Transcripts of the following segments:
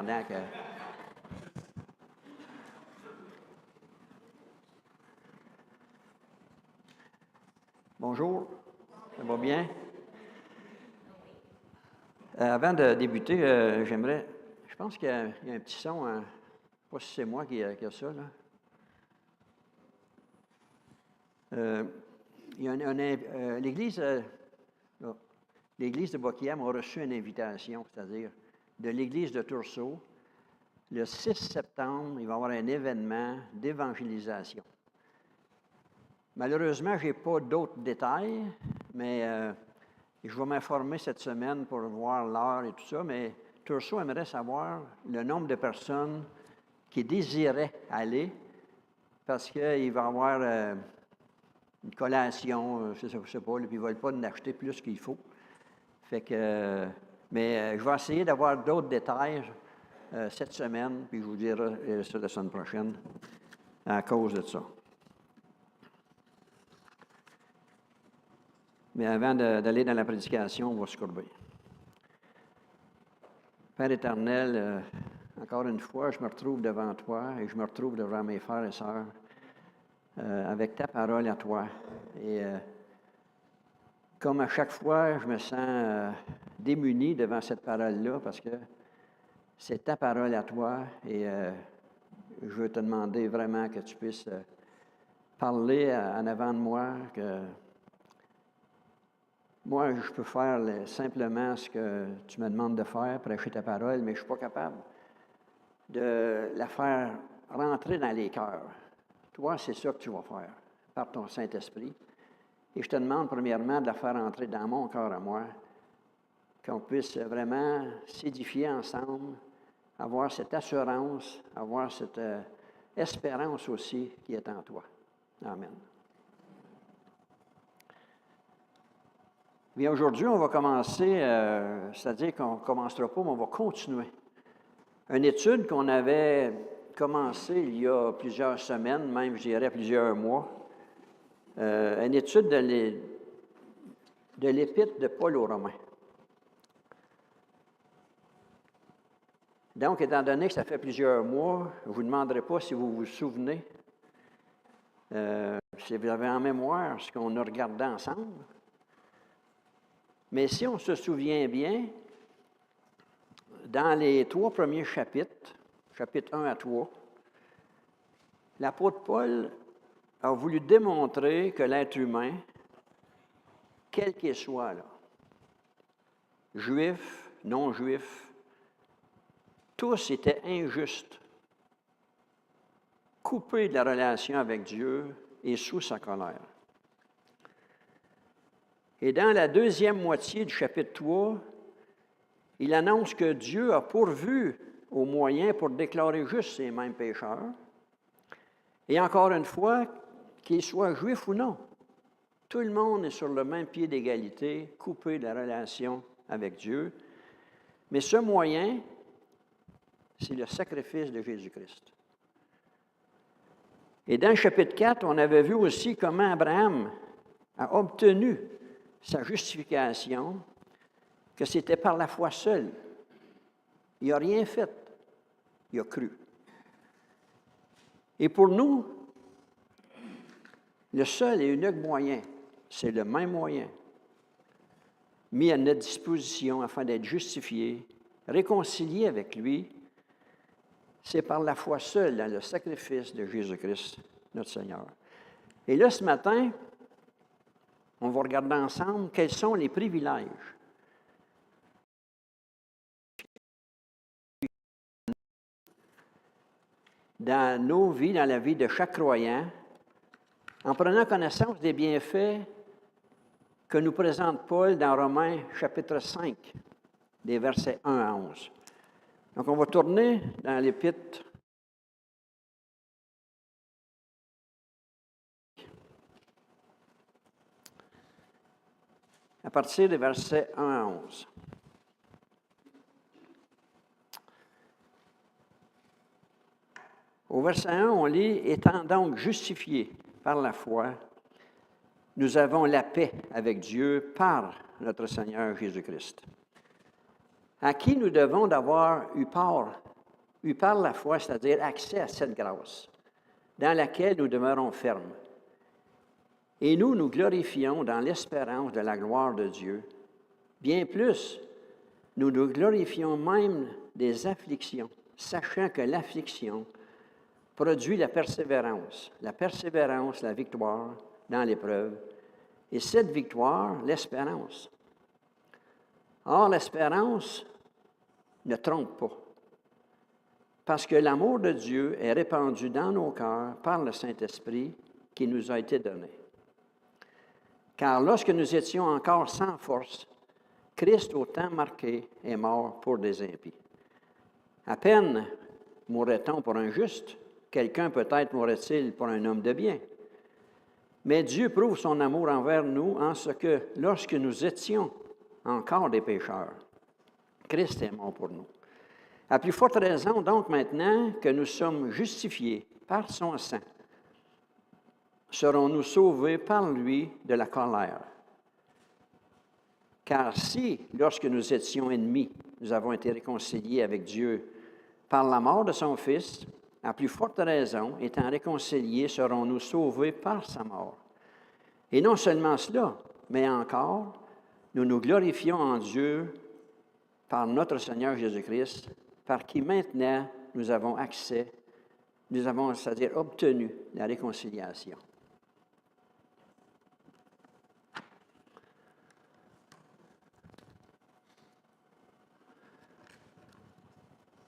pendant que... Bonjour, ça va bien? Avant de débuter, je pense qu'il y a un petit son, je ne sais pas si c'est moi qui a ça, là. Il y a l'Église de Buckingham a reçu une invitation, c'est-à-dire de l'Église de Tursault. Le 6 septembre, il va y avoir un événement d'évangélisation. Malheureusement, je n'ai pas d'autres détails, mais je vais m'informer cette semaine pour voir l'heure et tout ça, mais Tursault aimerait savoir le nombre de personnes qui désiraient aller parce qu'il va y avoir une collation, je ne sais pas, puis ils ne veulent pas en acheter plus qu'il faut. Fait que, mais je vais essayer d'avoir d'autres détails cette semaine, puis je vous dirai ça la semaine prochaine à cause de ça. Mais avant d'aller dans la prédication, on va se courber. Père éternel, encore une fois, je me retrouve devant toi et je me retrouve devant mes frères et sœurs avec ta parole à toi. Et comme à chaque fois, je me sens démuni devant cette parole-là parce que c'est ta parole à toi et je veux te demander vraiment que tu puisses parler en avant de moi, que moi, je peux faire simplement ce que tu me demandes de faire, prêcher ta parole, mais je ne suis pas capable de la faire rentrer dans les cœurs. Toi, c'est ça que tu vas faire, par ton Saint-Esprit. Et je te demande premièrement de la faire entrer dans mon cœur à moi, qu'on puisse vraiment s'édifier ensemble, avoir cette assurance, avoir cette espérance aussi qui est en toi. Amen. Bien, aujourd'hui, on va commencer, c'est-à-dire qu'on ne commencera pas, mais on va continuer. Une étude qu'on avait commencée il y a plusieurs semaines, même, je dirais, plusieurs mois. Une étude de l'Épître de Paul aux Romains. Donc, étant donné que ça fait plusieurs mois, je ne vous demanderai pas si vous vous souvenez, si vous avez en mémoire ce qu'on a regardé ensemble. Mais si on se souvient bien, dans les 3 premiers chapitres, chapitres 1 à 3, l'apôtre Paul a voulu démontrer que l'être humain, quel qu'il soit, là, juif, non-juif, tous étaient injustes, coupés de la relation avec Dieu et sous sa colère. Et dans la deuxième moitié du chapitre 3, il annonce que Dieu a pourvu aux moyens pour déclarer juste ces mêmes pécheurs. Et encore une fois, qu'ils soient juifs ou non, tout le monde est sur le même pied d'égalité, coupé de la relation avec Dieu. Mais ce moyen, c'est le sacrifice de Jésus-Christ. Et dans le chapitre 4, on avait vu aussi comment Abraham a obtenu sa justification, que c'était par la foi seule. Il n'a rien fait, il a cru. Et pour nous, le seul et unique moyen, c'est le même moyen, mis à notre disposition afin d'être justifiés, réconciliés avec lui, c'est par la foi seule dans le sacrifice de Jésus-Christ, notre Seigneur. Et là, ce matin, on va regarder ensemble quels sont les privilèges dans nos vies, dans la vie de chaque croyant, en prenant connaissance des bienfaits que nous présente Paul dans Romains chapitre 5, des versets 1 à 11. Donc, on va tourner dans l'Épître. À partir des versets 1 à 11. Au verset 1, on lit « Étant donc justifiés par la foi, nous avons la paix avec Dieu par notre Seigneur Jésus-Christ, à qui nous devons d'avoir eu part eu par la foi, c'est-à-dire accès à cette grâce, dans laquelle nous demeurons fermes. Et nous nous glorifions dans l'espérance de la gloire de Dieu. Bien plus, nous nous glorifions même des afflictions, sachant que l'affliction produit la persévérance, la victoire dans l'épreuve, et cette victoire, l'espérance. Or, l'espérance ne trompe pas, parce que l'amour de Dieu est répandu dans nos cœurs par le Saint-Esprit qui nous a été donné. Car lorsque nous étions encore sans force, Christ, au temps marqué, est mort pour des impies. À peine mourrait-on pour un juste, quelqu'un peut-être mourrait-il pour un homme de bien. Mais Dieu prouve son amour envers nous en ce que, lorsque nous étions encore des pécheurs, Christ est mort pour nous. À plus forte raison, donc, maintenant que nous sommes justifiés par son sang, serons-nous sauvés par lui de la colère. Car si, lorsque nous étions ennemis, nous avons été réconciliés avec Dieu par la mort de son Fils, à plus forte raison, étant réconciliés, serons-nous sauvés par sa mort. Et non seulement cela, mais encore, nous nous glorifions en Dieu par notre Seigneur Jésus-Christ, par qui maintenant nous avons accès, c'est-à-dire obtenu la réconciliation.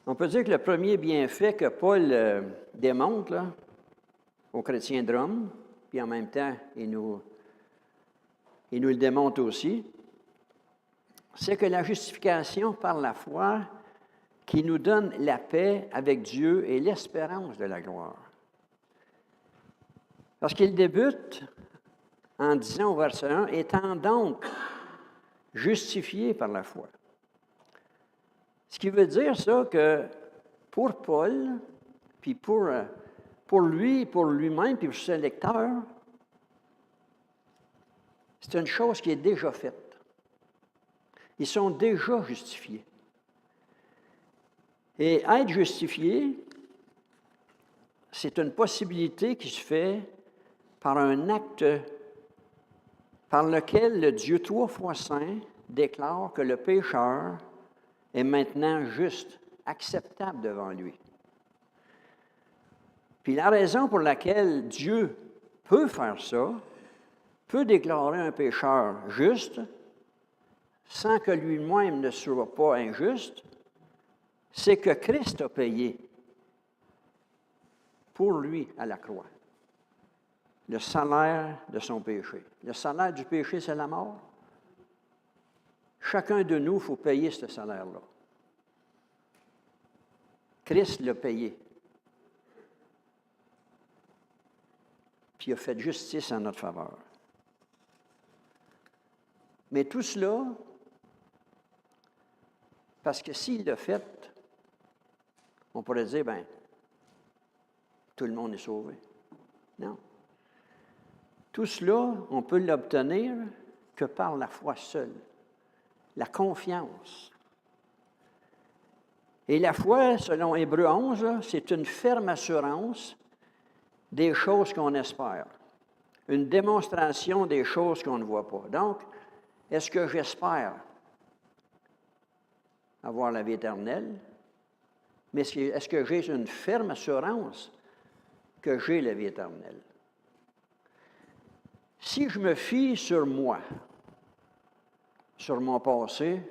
On peut dire que le premier bienfait que Paul démontre là, aux chrétiens de Rome, puis en même temps, il nous le démontre aussi, c'est que la justification par la foi qui nous donne la paix avec Dieu et l'espérance de la gloire. Parce qu'il débute en disant au verset 1, « Étant donc justifié par la foi ». Ce qui veut dire ça que pour Paul, puis pour lui, pour lui-même, puis pour ses lecteurs, c'est une chose qui est déjà faite. Ils sont déjà justifiés. Et être justifié, c'est une possibilité qui se fait par un acte par lequel le Dieu trois fois saint déclare que le pécheur est maintenant juste, acceptable devant lui. Puis la raison pour laquelle Dieu peut faire ça, peut déclarer un pécheur juste, sans que lui-même ne soit pas injuste, c'est que Christ a payé pour lui à la croix le salaire de son péché. Le salaire du péché, c'est la mort. Chacun de nous, il faut payer ce salaire-là. Christ l'a payé. Puis il a fait justice en notre faveur. Mais tout cela, parce que s'il l'a fait, on pourrait dire, bien, tout le monde est sauvé. Non. Tout cela, on peut l'obtenir que par la foi seule, la confiance. Et la foi, selon Hébreux 11, c'est une ferme assurance des choses qu'on espère, une démonstration des choses qu'on ne voit pas. Donc, est-ce que j'espère avoir la vie éternelle? Mais est-ce que j'ai une ferme assurance que j'ai la vie éternelle? Si je me fie sur moi, sur mon passé,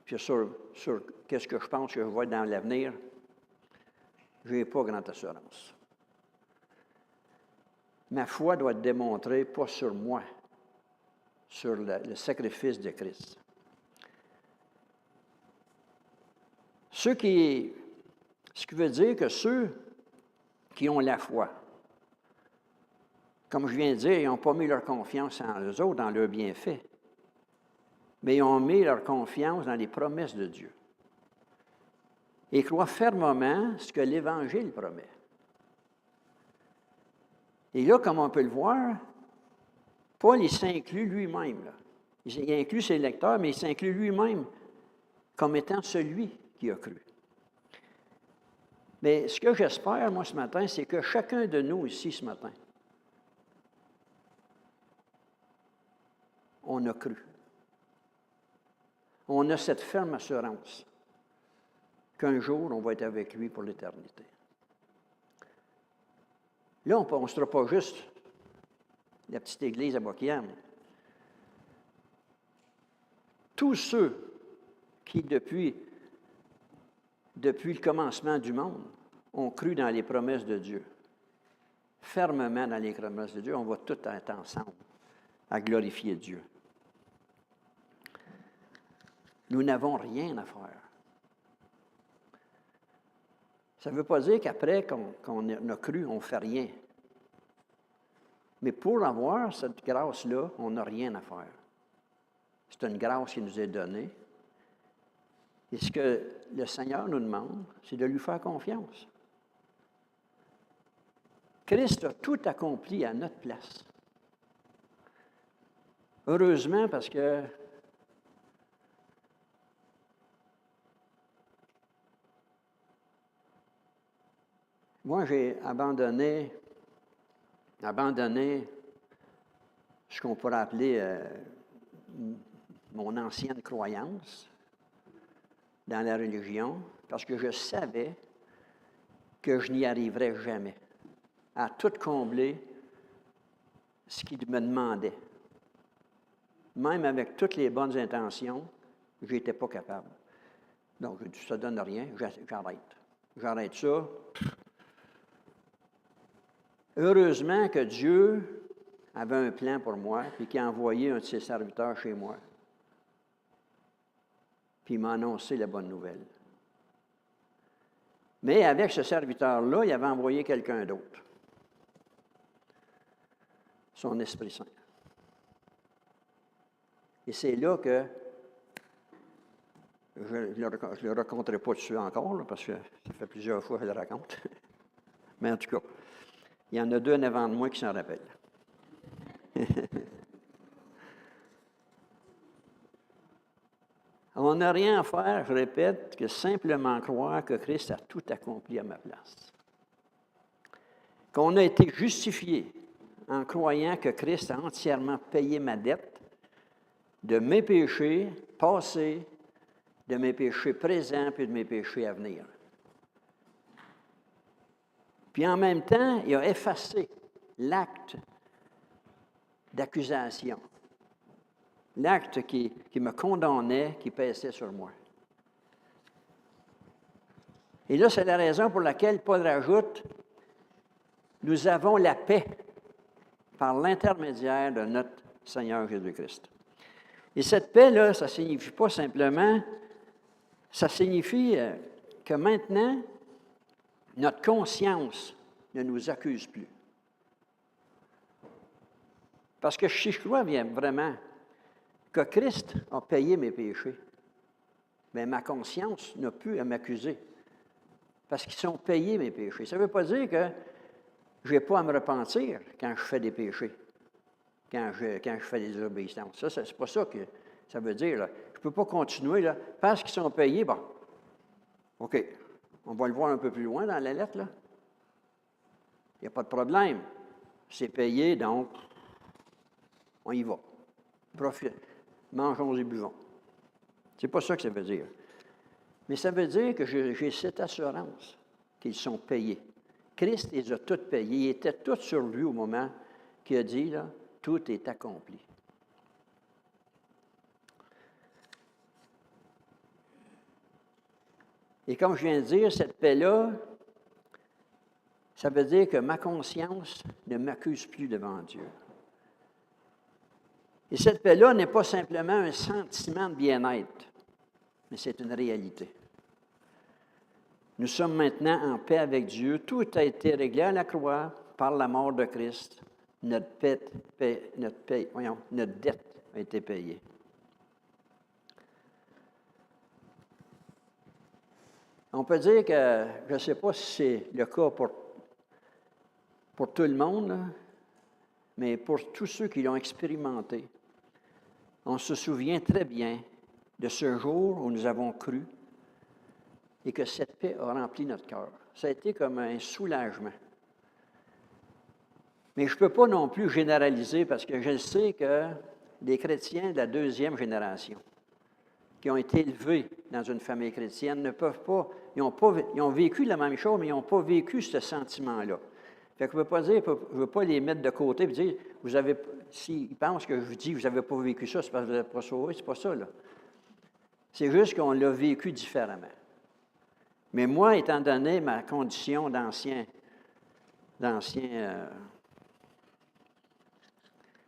puis sur qu'est-ce que je pense que je vois dans l'avenir, je n'ai pas grande assurance. Ma foi doit être démontrée pas sur moi, sur le sacrifice de Christ. Ce qui veut dire que ceux qui ont la foi, comme je viens de dire, ils n'ont pas mis leur confiance en eux autres, dans leurs bienfaits, mais ils ont mis leur confiance dans les promesses de Dieu. Et croient fermement ce que l'Évangile promet. Et là, comme on peut le voir, Paul, il s'inclut lui-même. Là. Il inclut ses lecteurs, mais il s'inclut lui-même comme étant celui qui a cru. Mais ce que j'espère, moi, ce matin, c'est que chacun de nous ici, ce matin, on a cru. On a cette ferme assurance qu'un jour, on va être avec lui pour l'éternité. Là, on ne sera pas juste la petite église à Boquiam. Tous ceux qui, depuis le commencement du monde, ont cru dans les promesses de Dieu, fermement dans les promesses de Dieu, on va tous être ensemble à glorifier Dieu. Nous n'avons rien à faire. Ça ne veut pas dire qu'après qu'on a cru, on ne fait rien. Mais pour avoir cette grâce-là, on n'a rien à faire. C'est une grâce qui nous est donnée. Et ce que le Seigneur nous demande, c'est de lui faire confiance. Christ a tout accompli à notre place. Heureusement, parce que moi, j'ai abandonné ce qu'on pourrait appeler mon ancienne croyance dans la religion, parce que je savais que je n'y arriverais jamais à tout combler ce qu'il me demandait. Même avec toutes les bonnes intentions, je n'étais pas capable. Donc, je dis, ça ne donne rien, j'arrête. J'arrête ça. Heureusement que Dieu avait un plan pour moi, puis qu'il a envoyé un de ses serviteurs chez moi. Puis il m'a annoncé la bonne nouvelle. Mais avec ce serviteur-là, il avait envoyé quelqu'un d'autre. Son Esprit Saint. Et c'est là que, je ne le raconterai pas dessus encore, là, parce que ça fait plusieurs fois que je le raconte. Mais en tout cas, il y en a deux en avant de moi qui s'en rappellent. On n'a rien à faire, je répète, que simplement croire que Christ a tout accompli à ma place. Qu'on a été justifié en croyant que Christ a entièrement payé ma dette de mes péchés passés, de mes péchés présents, puis de mes péchés à venir. Puis en même temps, il a effacé l'acte d'accusation, l'acte qui me condamnait, qui pèsait sur moi. Et là, c'est la raison pour laquelle Paul rajoute, nous avons la paix par l'intermédiaire de notre Seigneur Jésus-Christ. Et cette paix-là, ça ne signifie pas simplement, ça signifie que maintenant, notre conscience ne nous accuse plus. Parce que si je crois vraiment que Christ a payé mes péchés, bien, ma conscience n'a plus à m'accuser. Parce qu'ils sont payés, mes péchés. Ça ne veut pas dire que je n'ai pas à me repentir quand je fais des péchés, quand je fais des désobéissances. Ça, c'est pas ça que ça veut dire. Là. Je ne peux pas continuer, là, parce qu'ils sont payés, bon, OK, on va le voir un peu plus loin dans la lettre, là. Il n'y a pas de problème. C'est payé, donc, on y va. Profite. Mangeons et buvons. C'est pas ça que ça veut dire. Mais ça veut dire que j'ai cette assurance qu'ils sont payés. Christ les a tous payés. Ils étaient tous sur lui au moment qu'il a dit, là, tout est accompli. Et comme je viens de dire, cette paix-là, ça veut dire que ma conscience ne m'accuse plus devant Dieu. Et cette paix-là n'est pas simplement un sentiment de bien-être, mais c'est une réalité. Nous sommes maintenant en paix avec Dieu. Tout a été réglé à la croix par la mort de Christ. Notre dette a été payée. On peut dire que, je ne sais pas si c'est le cas pour tout le monde, là, mais pour tous ceux qui l'ont expérimenté, on se souvient très bien de ce jour où nous avons cru et que cette paix a rempli notre cœur. Ça a été comme un soulagement. Mais je ne peux pas non plus généraliser parce que je sais que des chrétiens de la deuxième génération qui ont été élevés dans une famille chrétienne ne peuvent pas, ils ont vécu la même chose, mais ils n'ont pas vécu ce sentiment-là. Fait que je ne veux pas les mettre de côté et dire, s'ils pensent que je dis que vous n'avez pas vécu ça, c'est parce que vous n'êtes pas sauvé, c'est pas ça, là. C'est juste qu'on l'a vécu différemment. Mais moi, étant donné ma condition d'ancien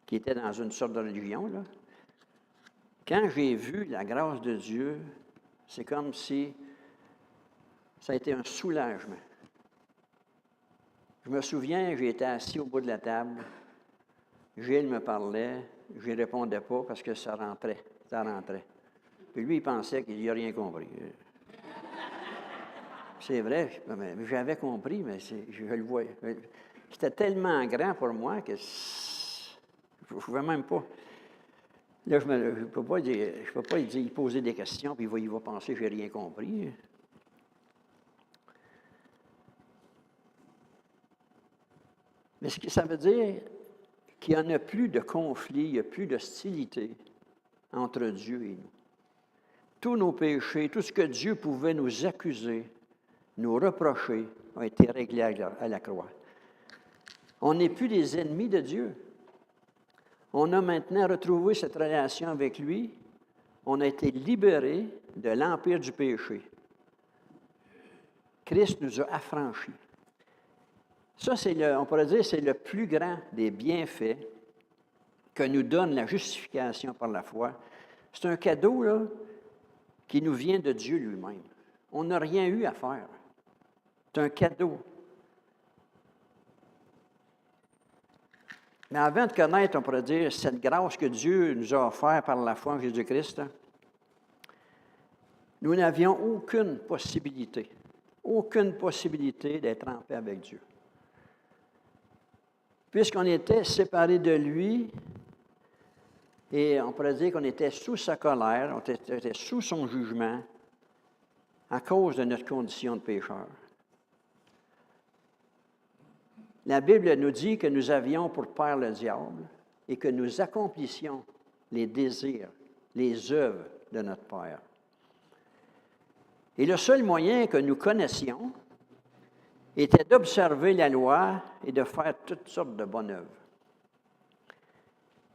qui était dans une sorte de religion, là, quand j'ai vu la grâce de Dieu, c'est comme si ça a été un soulagement. Je me souviens, j'étais assis au bout de la table, Gilles me parlait, je ne répondais pas parce que ça rentrait. Puis lui, il pensait qu'il n'a rien compris. C'est vrai, j'avais compris, mais je le voyais. C'était tellement grand pour moi que je ne pouvais même pas. Là, je ne peux pas lui poser des questions, puis il va penser que je n'ai rien compris. Mais ce que ça veut dire, qu'il n'y en a plus de conflit, il n'y a plus d'hostilité entre Dieu et nous. Tous nos péchés, tout ce que Dieu pouvait nous accuser, nous reprocher, a été réglé à la croix. On n'est plus des ennemis de Dieu. On a maintenant retrouvé cette relation avec lui. On a été libérés de l'empire du péché. Christ nous a affranchis. Ça, on pourrait dire, c'est le plus grand des bienfaits que nous donne la justification par la foi. C'est un cadeau là, qui nous vient de Dieu lui-même. On n'a rien eu à faire. C'est un cadeau. Mais avant de connaître, on pourrait dire, cette grâce que Dieu nous a offerte par la foi en Jésus-Christ, nous n'avions aucune possibilité d'être en paix avec Dieu. Puisqu'on était séparés de lui, et on pourrait dire qu'on était sous sa colère, on était sous son jugement, à cause de notre condition de pécheur. La Bible nous dit que nous avions pour père le diable et que nous accomplissions les désirs, les œuvres de notre père. Et le seul moyen que nous connaissions était d'observer la loi et de faire toutes sortes de bonnes œuvres.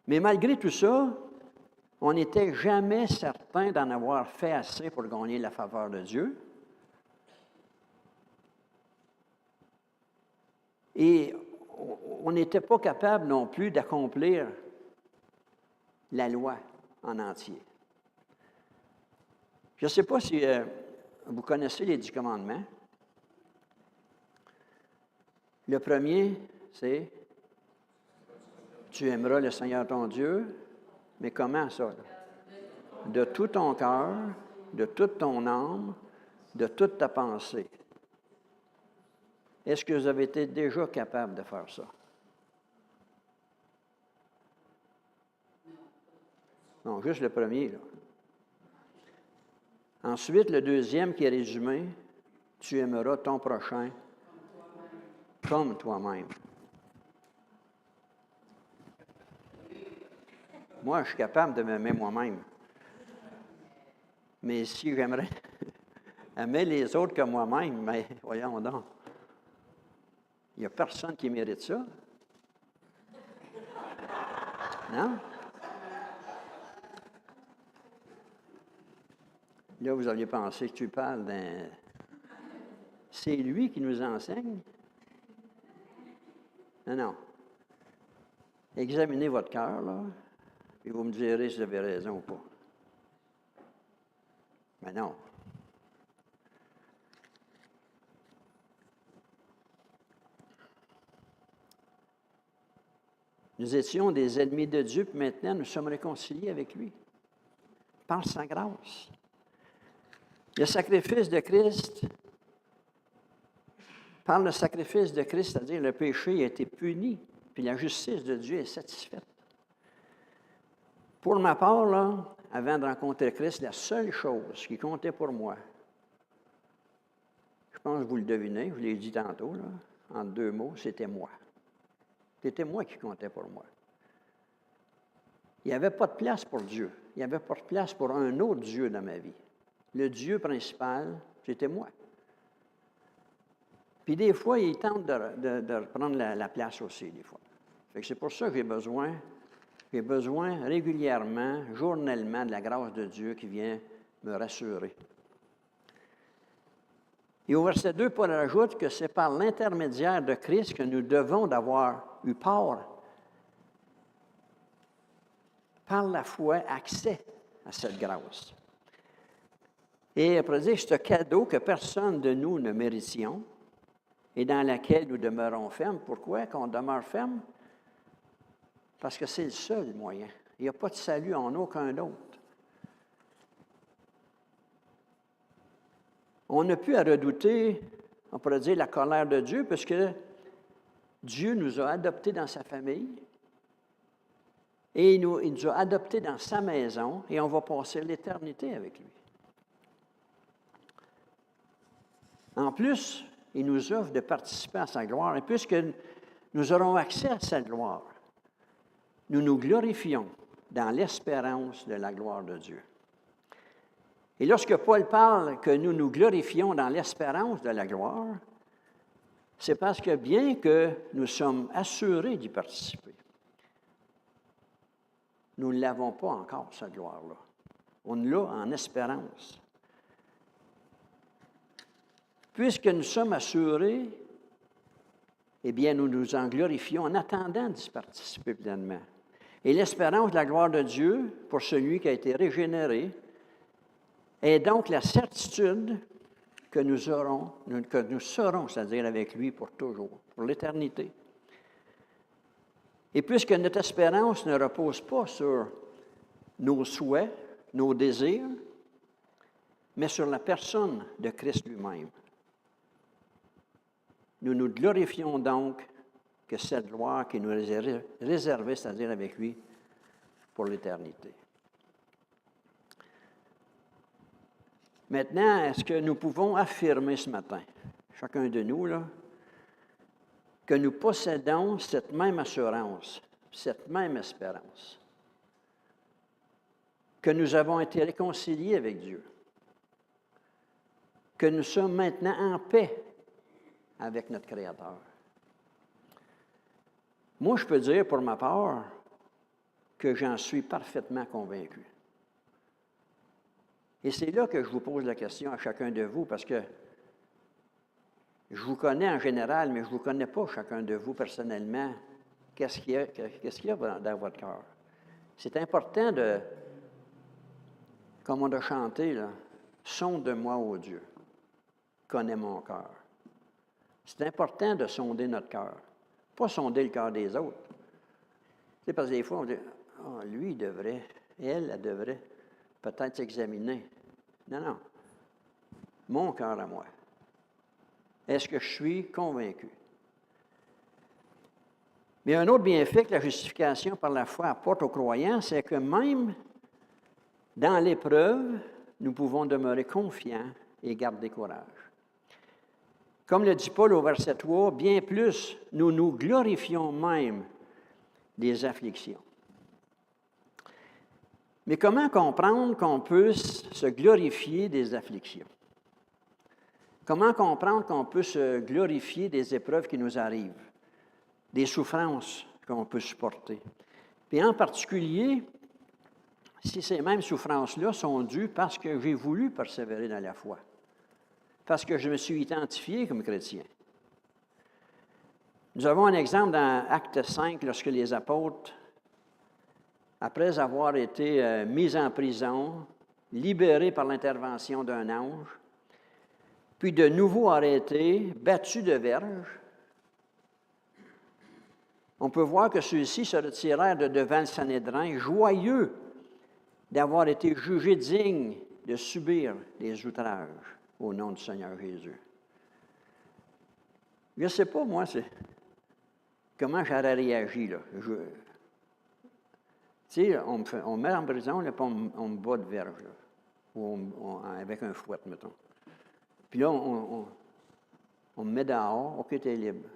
Mais malgré tout ça, on n'était jamais certain d'en avoir fait assez pour gagner la faveur de Dieu. Et on n'était pas capable non plus d'accomplir la loi en entier. Je ne sais pas si vous connaissez les 10 commandements. Le premier, c'est « Tu aimeras le Seigneur ton Dieu ». Mais comment ça? Là? De tout ton cœur, de toute ton âme, de toute ta pensée. Est-ce que vous avez été déjà capable de faire ça? Non, juste le premier, là. Ensuite, le deuxième qui est résumé, « Tu aimeras ton prochain comme toi-même ». Moi, je suis capable de m'aimer moi-même. Mais si j'aimerais aimer les autres que moi-même, mais voyons donc. Il n'y a personne qui mérite ça. Non? Là, vous auriez pensé que tu parles d'un... C'est lui qui nous enseigne? Non, non. Examinez votre cœur, là, et vous me direz si vous avez raison ou pas. Mais non. Nous étions des ennemis de Dieu, puis maintenant nous sommes réconciliés avec lui, par sa grâce. Le sacrifice de Christ, par le sacrifice de Christ, c'est-à-dire le péché a été puni, puis la justice de Dieu est satisfaite. Pour ma part, là, avant de rencontrer Christ, la seule chose qui comptait pour moi, pense que vous le devinez, je l'ai dit tantôt, là, en 2 mots, c'était moi. C'était moi qui comptais pour moi. Il n'y avait pas de place pour Dieu. Il n'y avait pas de place pour un autre Dieu dans ma vie. Le Dieu principal, c'était moi. Puis des fois, il tente de reprendre la place aussi, des fois. Fait que c'est pour ça que j'ai besoin régulièrement, journellement, de la grâce de Dieu qui vient me rassurer. Et au verset 2, Paul ajoute que c'est par l'intermédiaire de Christ que nous devons d'avoir eu part, par la foi, accès à cette grâce. Et après dire, c'est un cadeau que personne de nous ne méritions et dans laquelle nous demeurons fermes. Pourquoi qu'on demeure ferme? Parce que c'est le seul moyen. Il n'y a pas de salut en aucun autre. On n'a plus à redouter, on pourrait dire, la colère de Dieu, puisque Dieu nous a adoptés dans sa famille et il nous a adoptés dans sa maison et on va passer l'éternité avec lui. En plus, il nous offre de participer à sa gloire et puisque nous aurons accès à sa gloire, nous nous glorifions dans l'espérance de la gloire de Dieu. Et lorsque Paul parle que nous nous glorifions dans l'espérance de la gloire, c'est parce que bien que nous sommes assurés d'y participer, nous ne l'avons pas encore, cette gloire-là. On l'a en espérance. Puisque nous sommes assurés, eh bien, nous nous en glorifions en attendant d'y participer pleinement. Et l'espérance de la gloire de Dieu, pour celui qui a été régénéré, est donc la certitude que nous serons, c'est-à-dire avec lui pour toujours, pour l'éternité. Et puisque notre espérance ne repose pas sur nos souhaits, nos désirs, mais sur la personne de Christ lui-même, nous nous glorifions donc que cette gloire qui nous est réservée, c'est-à-dire avec lui, pour l'éternité. Maintenant, est-ce que nous pouvons affirmer ce matin, chacun de nous, là, que nous possédons cette même assurance, cette même espérance, que nous avons été réconciliés avec Dieu, que nous sommes maintenant en paix avec notre Créateur? Moi, je peux dire pour ma part que j'en suis parfaitement convaincu. Et c'est là que je vous pose la question à chacun de vous, parce que je vous connais en général, mais je ne vous connais pas chacun de vous personnellement. Qu'est-ce qu'il y a dans votre cœur? C'est important de, comme on a chanté, là, « Sonde-moi, ô Dieu, connais mon cœur ». C'est important de sonder notre cœur, pas sonder le cœur des autres. Tu sais, parce que des fois, on dit « Ah, lui, il devrait, elle devrait peut-être s'examiner. » Non, non. Mon cœur à moi. Est-ce que je suis convaincu? Mais un autre bienfait que la justification par la foi apporte aux croyants, c'est que même dans l'épreuve, nous pouvons demeurer confiants et garder courage. Comme le dit Paul au verset 3, bien plus, nous nous glorifions même des afflictions. Mais comment comprendre qu'on puisse se glorifier des afflictions? Comment comprendre qu'on peut se glorifier des épreuves qui nous arrivent, des souffrances qu'on peut supporter? Puis en particulier, si ces mêmes souffrances-là sont dues parce que j'ai voulu persévérer dans la foi, parce que je me suis identifié comme chrétien. Nous avons un exemple dans Acte 5, lorsque les apôtres, après avoir été mis en prison, libérés par l'intervention d'un ange, puis de nouveau arrêtés, battus de verges, on peut voir que ceux-ci se retirèrent de devant le Sanhédrin, joyeux d'avoir été jugés dignes de subir les outrages au nom du Seigneur Jésus. Je ne sais pas, moi, comment j'aurais réagi, là. Tu sais, on me met en prison, là, puis on me bat de verge, là, ou avec un fouet, mettons. Puis là, On me met dehors, OK, tu es libre.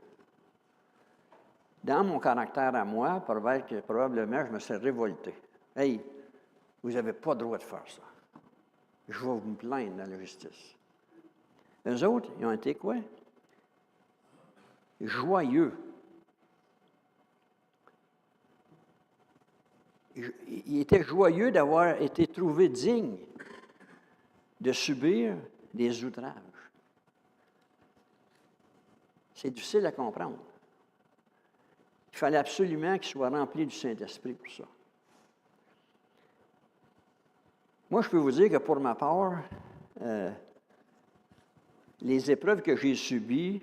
Dans mon caractère à moi, probablement, je me serais révolté. Hey, vous n'avez pas le droit de faire ça. Je vais vous plaindre dans la justice. Eux autres, ils ont été quoi? Joyeux. Ils étaient joyeux d'avoir été trouvés dignes de subir des outrages. C'est difficile à comprendre. Il fallait absolument qu'ils soient remplis du Saint-Esprit pour ça. Moi, je peux vous dire que pour ma part, les épreuves que j'ai subies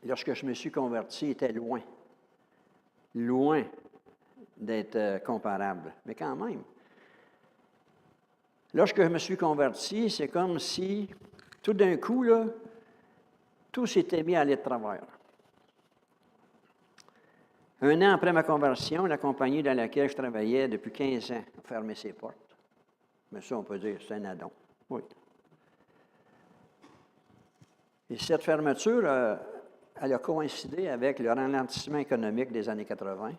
lorsque je me suis converti étaient loin d'être comparables. Mais quand même, lorsque je me suis converti, c'est comme si, tout d'un coup, là, tout s'était mis à aller de travers. Un an après ma conversion, la compagnie dans laquelle je travaillais depuis 15 ans a fermé ses portes. Mais ça, on peut dire, c'est un addon. Oui. Et cette fermeture, elle a coïncidé avec le ralentissement économique des années 80.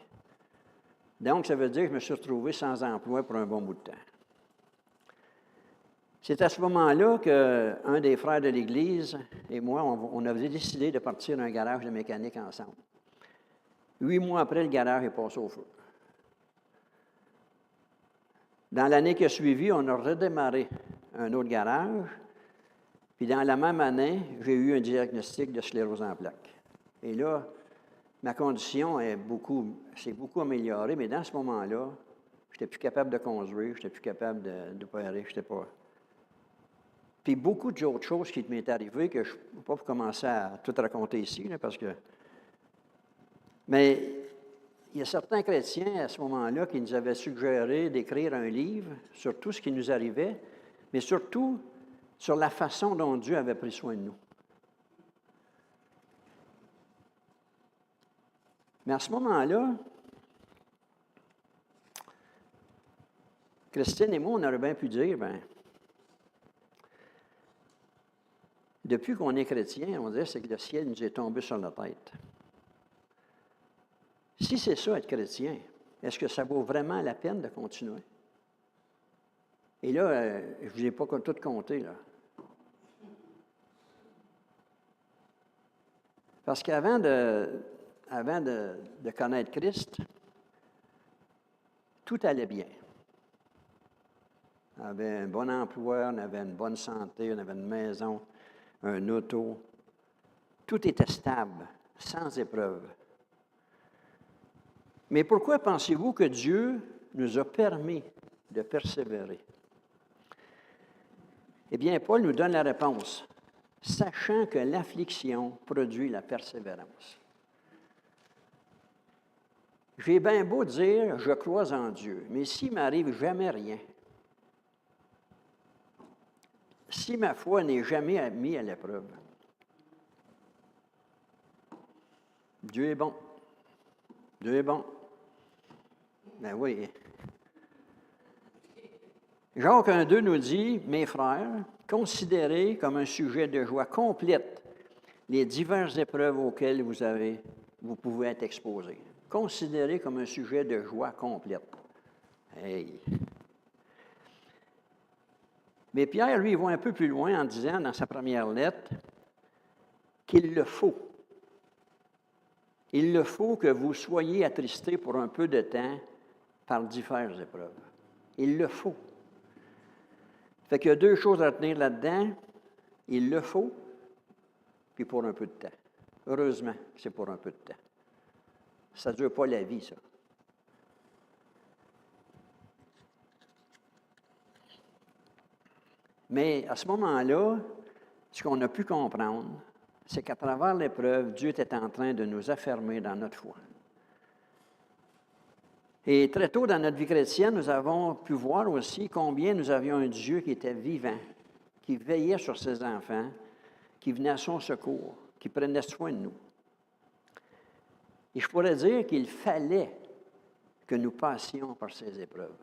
Donc, ça veut dire que je me suis retrouvé sans emploi pour un bon bout de temps. C'est à ce moment-là qu'un des frères de l'Église et moi, on avait décidé de partir d'un garage de mécanique ensemble. 8 mois après, le garage est passé au feu. Dans l'année qui a suivi, on a redémarré un autre garage. Puis dans la même année, j'ai eu un diagnostic de sclérose en plaques. Et là, ma condition s'est beaucoup améliorée, mais dans ce moment-là, je n'étais plus capable de conduire, je n'étais plus capable d'opérer, je n'étais pas. Puis beaucoup d'autres choses qui m'est arrivé que je ne peux pas commencer à tout raconter ici, là, parce que. Mais il y a certains chrétiens à ce moment-là qui nous avaient suggéré d'écrire un livre sur tout ce qui nous arrivait, mais surtout sur la façon dont Dieu avait pris soin de nous. Mais à ce moment-là, Christine et moi, on aurait bien pu dire, depuis qu'on est chrétien, on dirait c'est que le ciel nous est tombé sur la tête. Si c'est ça, être chrétien, est-ce que ça vaut vraiment la peine de continuer? Et là, je ne vous ai pas tout compté, là. Parce qu'avant de connaître Christ, tout allait bien. On avait un bon emploi, on avait une bonne santé, on avait une maison, un auto. Tout était stable, sans épreuve. Mais pourquoi pensez-vous que Dieu nous a permis de persévérer? Eh bien, Paul nous donne la réponse. Sachant que l'affliction produit la persévérance. J'ai bien beau dire, je crois en Dieu, mais s'il m'arrive jamais rien, si ma foi n'est jamais mise à l'épreuve, Dieu est bon. Dieu est bon. Ben oui. Jacques 1,2 nous dit, mes frères, considérez comme un sujet de joie complète les diverses épreuves auxquelles vous pouvez être exposés. Considérez comme un sujet de joie complète. Hey! Mais Pierre, lui, il va un peu plus loin en disant dans sa première lettre qu'il le faut. Il le faut que vous soyez attristés pour un peu de temps par diverses épreuves. Il le faut. Fait qu'il y a deux choses à retenir là-dedans. Il le faut, puis pour un peu de temps. Heureusement, c'est pour un peu de temps. Ça ne dure pas la vie, ça. Mais à ce moment-là, ce qu'on a pu comprendre, c'est qu'à travers l'épreuve, Dieu était en train de nous affermer dans notre foi. Et très tôt dans notre vie chrétienne, nous avons pu voir aussi combien nous avions un Dieu qui était vivant, qui veillait sur ses enfants, qui venait à son secours, qui prenait soin de nous. Et je pourrais dire qu'il fallait que nous passions par ces épreuves.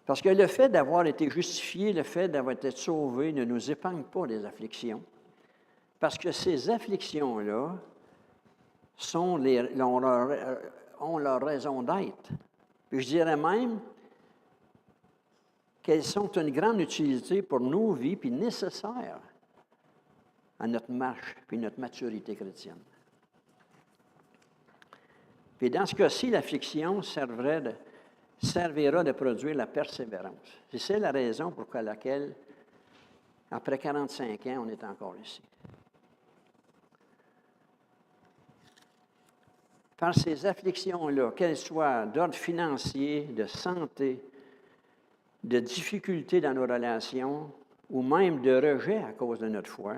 Parce que le fait d'avoir été justifié, le fait d'avoir été sauvé ne nous épargne pas des afflictions. Parce que ces afflictions-là ont leur raison d'être. Puis je dirais même qu'elles sont une grande utilité pour nos vies, puis nécessaires à notre marche, puis notre maturité chrétienne. Puis dans ce cas-ci, l'affliction servira de produire la persévérance. C'est la raison pour laquelle, après 45 ans, on est encore ici. Par ces afflictions-là, qu'elles soient d'ordre financier, de santé, de difficultés dans nos relations, ou même de rejet à cause de notre foi,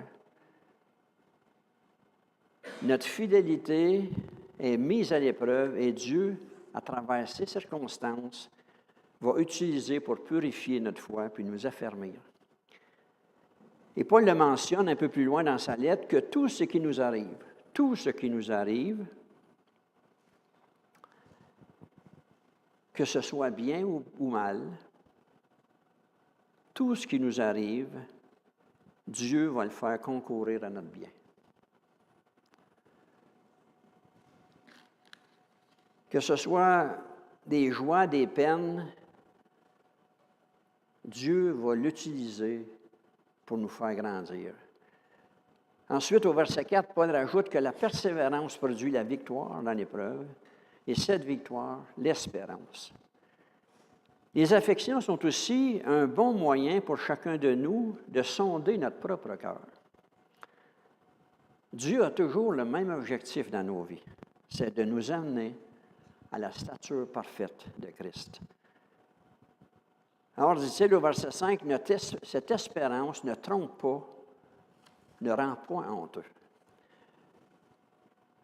notre fidélité est mise à l'épreuve et Dieu, à travers ces circonstances, va utiliser pour purifier notre foi puis nous affermir. Et Paul le mentionne un peu plus loin dans sa lettre que tout ce qui nous arrive, que ce soit bien ou mal, tout ce qui nous arrive, Dieu va le faire concourir à notre bien. Que ce soit des joies, des peines, Dieu va l'utiliser pour nous faire grandir. Ensuite, au verset 4, Paul rajoute que la persévérance produit la victoire dans l'épreuve, et cette victoire, l'espérance. Les affections sont aussi un bon moyen pour chacun de nous de sonder notre propre cœur. Dieu a toujours le même objectif dans nos vies, c'est de nous amener à la stature parfaite de Christ. Alors, dit-il au verset 5, cette espérance ne trompe pas, ne rend pas honteux.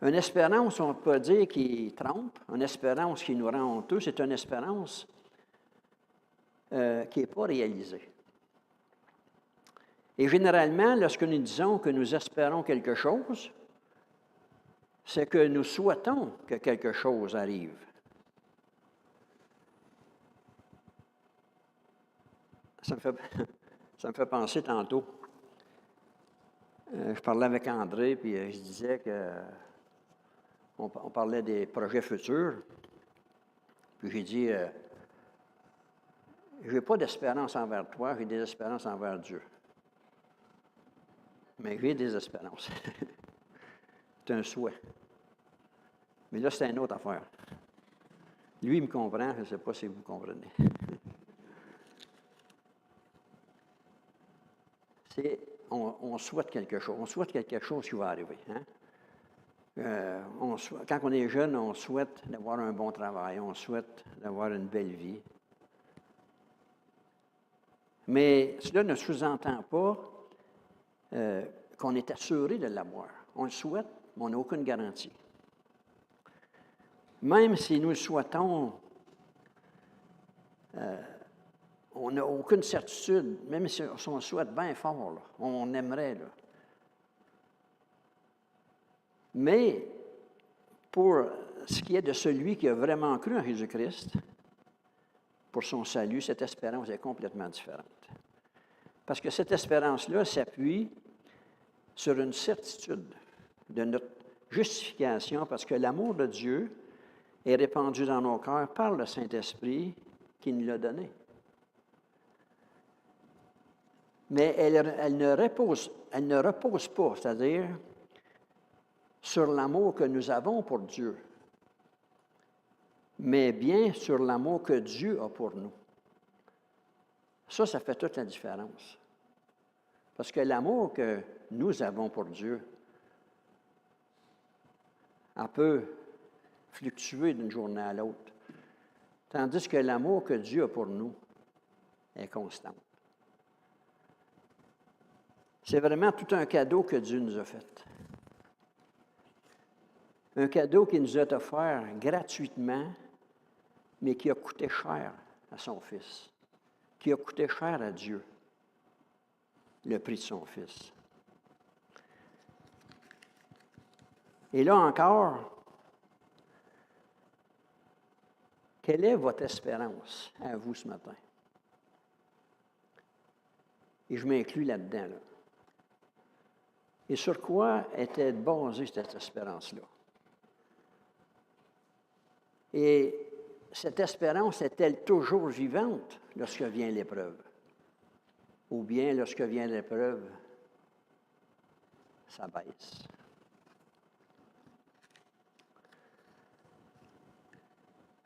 Une espérance, on peut dire, qui trompe, une espérance qui nous rend honteux, c'est une espérance qui n'est pas réalisée. Et généralement, lorsque nous disons que nous espérons quelque chose, c'est que nous souhaitons que quelque chose arrive. Ça me fait penser tantôt. Je parlais avec André, puis je disais qu'on parlait des projets futurs. Puis j'ai dit, je n'ai pas d'espérance envers toi, j'ai des espérances envers Dieu. Mais j'ai des espérances. C'est un souhait. Mais là, c'est une autre affaire. Lui, il me comprend, je ne sais pas si vous comprenez. On souhaite quelque chose. On souhaite quelque chose qui va arriver. Hein? Quand on est jeune, on souhaite d'avoir un bon travail. On souhaite d'avoir une belle vie. Mais cela ne sous-entend pas qu'on est assuré de l'avoir. On le souhaite, mais on n'a aucune garantie. Même si nous le souhaitons, on n'a aucune certitude, même si on le souhaite bien fort, là, on aimerait. Là. Mais pour ce qui est de celui qui a vraiment cru en Jésus-Christ, pour son salut, cette espérance est complètement différente. Parce que cette espérance-là s'appuie sur une certitude de notre justification, parce que l'amour de Dieu est répandu dans nos cœurs par le Saint-Esprit qui nous l'a donné. Mais elle ne repose pas, c'est-à-dire sur l'amour que nous avons pour Dieu, mais bien sur l'amour que Dieu a pour nous. Ça fait toute la différence. Parce que l'amour que nous avons pour Dieu, elle peut fluctuer d'une journée à l'autre, tandis que l'amour que Dieu a pour nous est constant. C'est vraiment tout un cadeau que Dieu nous a fait. Un cadeau qui nous a offert gratuitement, mais qui a coûté cher à son Fils, qui a coûté cher à Dieu, le prix de son Fils. Et là encore, quelle est votre espérance à vous ce matin? Et je m'inclus là-dedans. Là. Et sur quoi était basée cette espérance-là? Et cette espérance est-elle toujours vivante lorsque vient l'épreuve? Ou bien lorsque vient l'épreuve, ça baisse?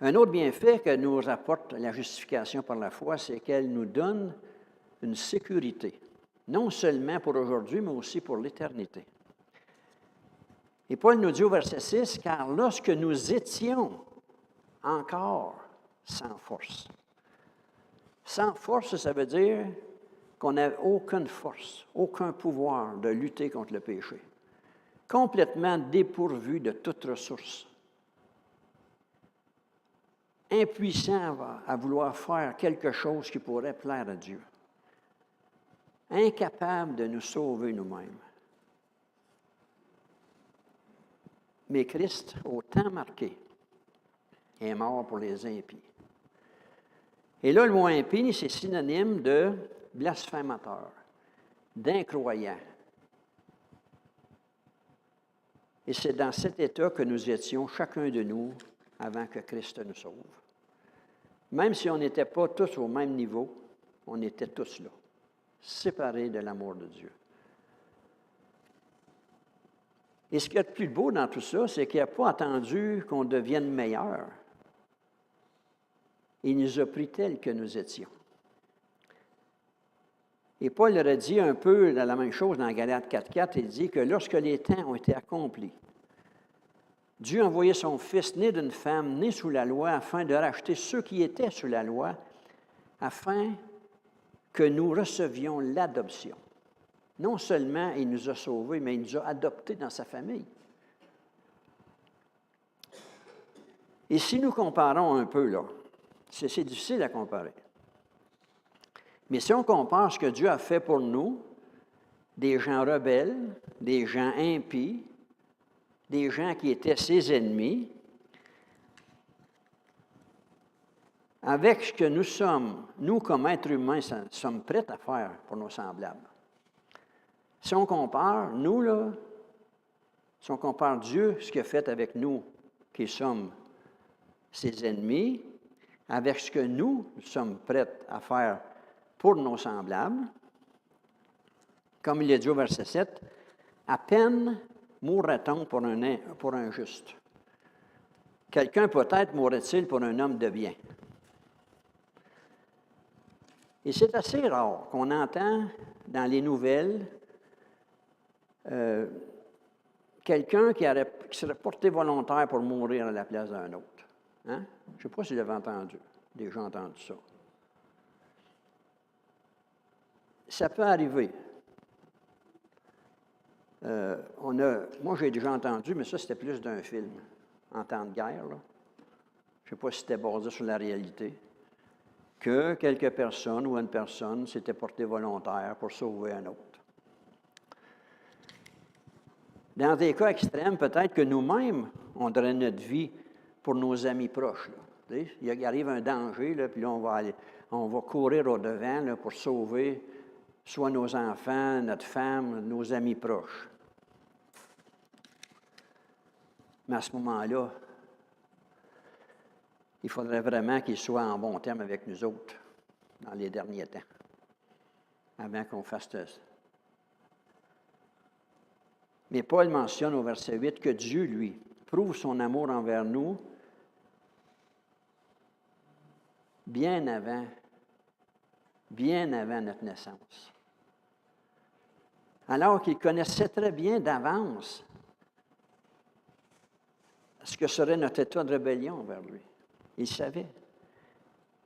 Un autre bienfait que nous apporte la justification par la foi, c'est qu'elle nous donne une sécurité, non seulement pour aujourd'hui, mais aussi pour l'éternité. Et Paul nous dit au verset 6, « Car lorsque nous étions encore sans force. » Sans force, ça veut dire qu'on n'avait aucune force, aucun pouvoir de lutter contre le péché. Complètement dépourvu de toute ressource. Impuissant à vouloir faire quelque chose qui pourrait plaire à Dieu. Incapable de nous sauver nous-mêmes. Mais Christ, au temps marqué, est mort pour les impies. Et là, le mot impie, c'est synonyme de blasphémateur, d'incroyant. Et c'est dans cet état que nous étions, chacun de nous, avant que Christ nous sauve. Même si on n'était pas tous au même niveau, on était tous là, séparés de l'amour de Dieu. Et ce qu'il y a de plus beau dans tout ça, c'est qu'il n'a pas attendu qu'on devienne meilleur. Il nous a pris tels que nous étions. Et Paul leur a dit un peu la même chose dans Galates 4.4. Il dit que lorsque les temps ont été accomplis, Dieu a envoyé son Fils, né d'une femme, né sous la loi, afin de racheter ceux qui étaient sous la loi, afin que nous recevions l'adoption. Non seulement il nous a sauvés, mais il nous a adoptés dans sa famille. Et si nous comparons un peu, là, c'est difficile à comparer. Mais si on compare ce que Dieu a fait pour nous, des gens rebelles, des gens impies, des gens qui étaient ses ennemis, avec ce que nous sommes, nous comme êtres humains, sommes prêts à faire pour nos semblables. Si on compare, nous, là, si on compare Dieu, ce qu'il a fait avec nous, qui sommes ses ennemis, avec ce que nous sommes prêts à faire pour nos semblables, comme il est dit au verset 7, à peine mourra-t-on pour un juste. Quelqu'un peut-être mourrait-il pour un homme de bien. Et c'est assez rare qu'on entend dans les nouvelles quelqu'un qui serait porté volontaire pour mourir à la place d'un autre. Hein? Je ne sais pas si vous avez entendu, déjà entendu ça. Ça peut arriver. Moi, j'ai déjà entendu, mais ça, c'était plus d'un film, en temps de guerre. Là. Je ne sais pas si c'était basé sur la réalité, que quelques personnes ou une personne s'était portée volontaire pour sauver un autre. Dans des cas extrêmes, peut-être que nous-mêmes, on donnerait notre vie pour nos amis proches. Là. Il arrive un danger, là, puis là, on va courir au-devant là, pour sauver soit nos enfants, notre femme, nos amis proches. Mais à ce moment-là, il faudrait vraiment qu'ils soient en bon terme avec nous autres dans les derniers temps, avant qu'on fasse ça. Mais Paul mentionne au verset 8 que Dieu, lui, prouve son amour envers nous bien avant notre naissance. Alors qu'il connaissait très bien d'avance ce que serait notre état de rébellion envers lui. Il savait.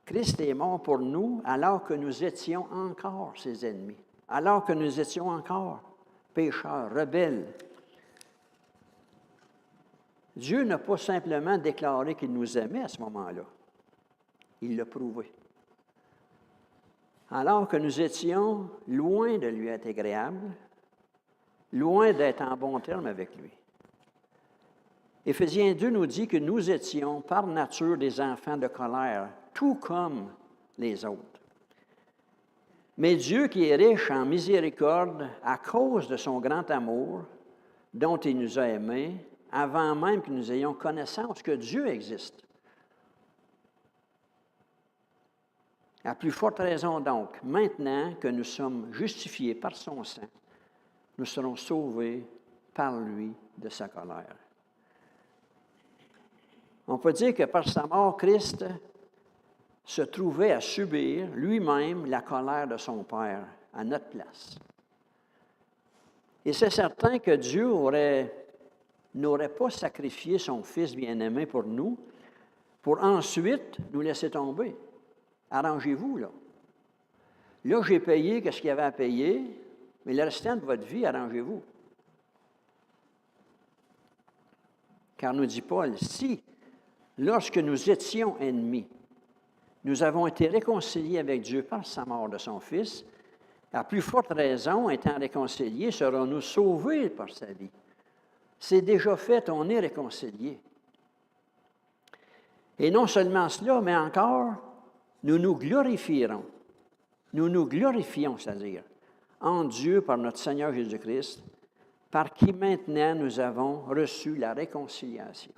Christ est mort pour nous alors que nous étions encore ses ennemis, alors que nous étions encore pécheurs, rebelles. Dieu n'a pas simplement déclaré qu'il nous aimait à ce moment-là. Il l'a prouvé. Alors que nous étions loin de lui être agréables, loin d'être en bon terme avec lui. Éphésiens 2 nous dit que nous étions par nature des enfants de colère, tout comme les autres. Mais Dieu qui est riche en miséricorde à cause de son grand amour, dont il nous a aimés, avant même que nous ayons connaissance que Dieu existe. À plus forte raison donc, maintenant que nous sommes justifiés par son sang, nous serons sauvés par lui de sa colère. On peut dire que par sa mort, Christ se trouvait à subir lui-même la colère de son Père à notre place. Et c'est certain que Dieu n'aurait pas sacrifié son Fils bien-aimé pour nous, pour ensuite nous laisser tomber. Arrangez-vous, là. Là, j'ai payé ce qu'il y avait à payer, mais le restant de votre vie, arrangez-vous. Car nous dit Paul, si, lorsque nous étions ennemis, nous avons été réconciliés avec Dieu par sa mort de son Fils, à plus forte raison, étant réconciliés, serons-nous sauvés par sa vie. C'est déjà fait, on est réconciliés. Et non seulement cela, mais encore, nous nous glorifierons. Nous nous glorifions, c'est-à-dire, en Dieu par notre Seigneur Jésus-Christ, par qui maintenant nous avons reçu la réconciliation.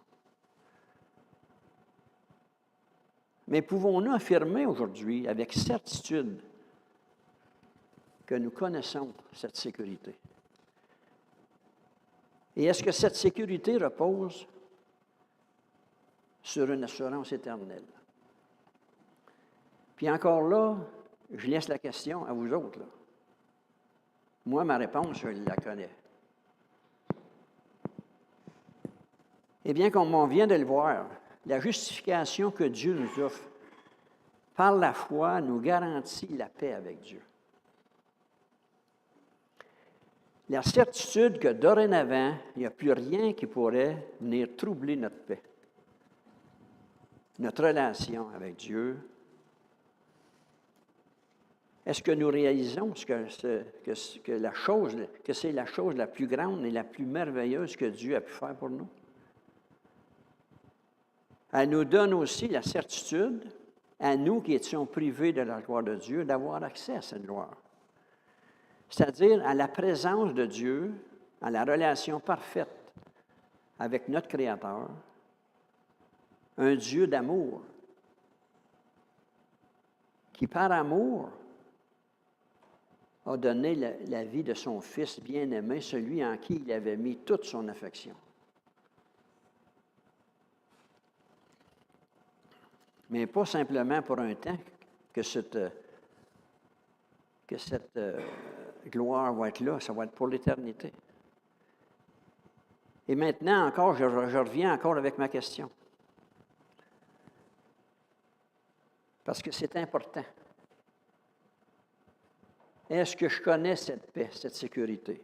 Mais pouvons-nous affirmer aujourd'hui avec certitude que nous connaissons cette sécurité? Et est-ce que cette sécurité repose sur une assurance éternelle? Puis encore là, je laisse la question à vous autres, là. Moi, ma réponse, je la connais. Eh bien, comme on vient de le voir, la justification que Dieu nous offre par la foi nous garantit la paix avec Dieu. La certitude que dorénavant, il n'y a plus rien qui pourrait venir troubler notre paix, notre relation avec Dieu. Est-ce que nous réalisons que c'est la chose la plus grande et la plus merveilleuse que Dieu a pu faire pour nous? Elle nous donne aussi la certitude, à nous qui étions privés de la gloire de Dieu, d'avoir accès à cette gloire. C'est-à-dire à la présence de Dieu, à la relation parfaite avec notre Créateur, un Dieu d'amour, qui par amour a donné la vie de son Fils bien-aimé, celui en qui il avait mis toute son affection. Mais pas simplement pour un temps que cette gloire va être là, ça va être pour l'éternité. Et maintenant encore, je reviens encore avec ma question. Parce que c'est important. Est-ce que je connais cette paix, cette sécurité?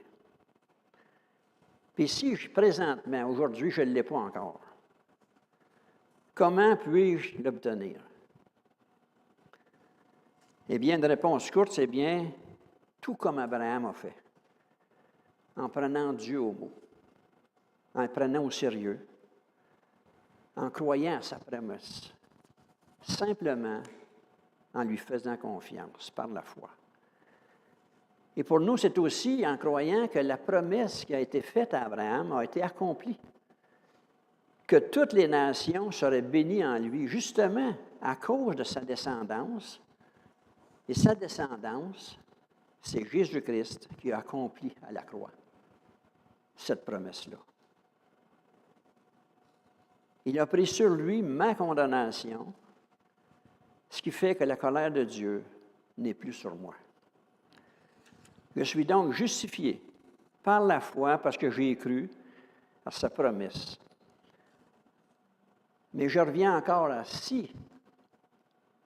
Puis si présentement, aujourd'hui, je ne l'ai pas encore, comment puis-je l'obtenir? Eh bien, une réponse courte, c'est bien tout comme Abraham a fait, en prenant Dieu au mot, en le prenant au sérieux, en croyant à sa promesse, simplement en lui faisant confiance par la foi. Et pour nous, c'est aussi en croyant que la promesse qui a été faite à Abraham a été accomplie, que toutes les nations seraient bénies en lui, justement à cause de sa descendance. Et sa descendance, c'est Jésus-Christ qui a accompli à la croix cette promesse-là. Il a pris sur lui ma condamnation, ce qui fait que la colère de Dieu n'est plus sur moi. Je suis donc justifié par la foi parce que j'ai cru à sa promesse. Mais je reviens encore à si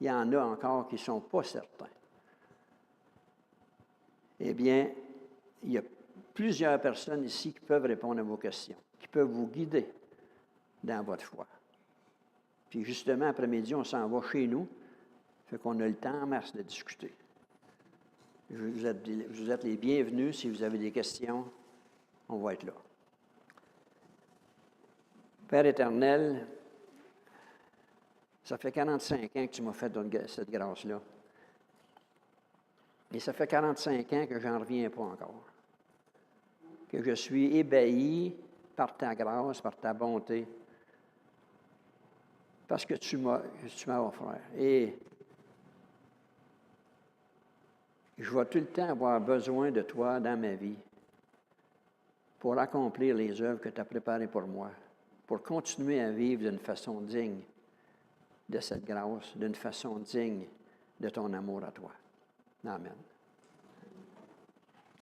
il y en a encore qui ne sont pas certains. Eh bien, il y a plusieurs personnes ici qui peuvent répondre à vos questions, qui peuvent vous guider dans votre foi. Puis justement, après-midi, on s'en va chez nous, fait qu'on a le temps en masse de discuter. Vous êtes les bienvenus. Si vous avez des questions, on va être là. Père éternel, ça fait 45 ans que tu m'as fait cette grâce-là. Et ça fait 45 ans que j'en reviens pas encore. Que je suis ébahi par ta grâce, par ta bonté, parce que tu m'as offert. Et je vais tout le temps avoir besoin de toi dans ma vie pour accomplir les œuvres que tu as préparées pour moi, pour continuer à vivre d'une façon digne de cette grâce, d'une façon digne de ton amour à toi. Amen.